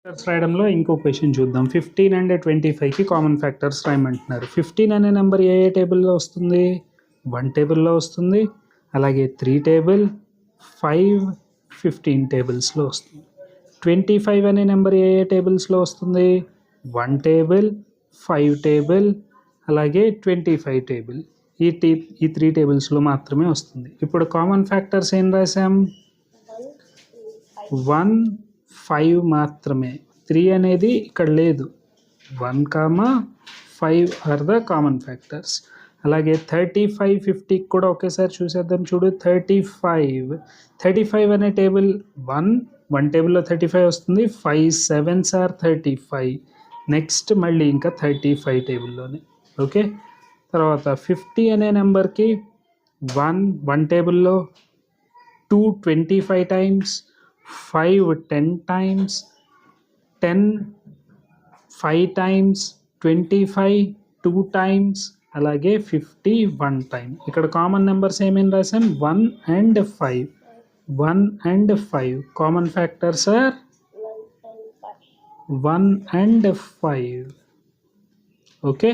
Factors రాయడంలో ఇంకో question చూద్దాం. 15 and 25కి common factors రాయమంటున్నారు. 15 అనే నెంబర్ ఏ టేబుల్లో వస్తుంది? 1 టేబుల్లో వస్తుంది. అలాగే 3 టేబుల్, 5, 15 టేబుల్స్లో వస్తుంది. 25 అనే నెంబర్ ఏ టేబుల్స్లో వస్తుంది? 1 టేబుల్, 5 టేబుల్, అలాగే 25 టేబుల్. ఈ 3 టేబుల్స్లో మాత్రమే వస్తుంది. ఇప్పుడు కామన్ ఫ్యాక్టర్స్ ఏం రాసాం? 1, 5 మాత్రమే. 3 అనేది ఇక్కడ లేదు. 1, 5 ఆర్ ద కామన్ ఫ్యాక్టర్స్. అలాగే 35, 50 కూడా ఒకేసారి చూసేద్దాం. చూడు, 35 అనే టేబుల్ 1 టేబుల్లో 35 వస్తుంది. 5 7s ఆర్ 35. నెక్స్ట్ మళ్ళీ ఇంకా 35 టేబుల్లోనే. ఓకే, తర్వాత 50 అనే నెంబర్కి 1 టేబుల్లో, 2 25 టైమ్స్, 5 10 టైమ్స్, 10 5 టైమ్స్, 25 2 టైమ్స్, అలాగే 50 1 టైమ్. ఇక్కడ కామన్ నెంబర్స్ ఏమేమి రాసాం? 1 and 5. 1 and 5 common factors are 1 and 5. Okay.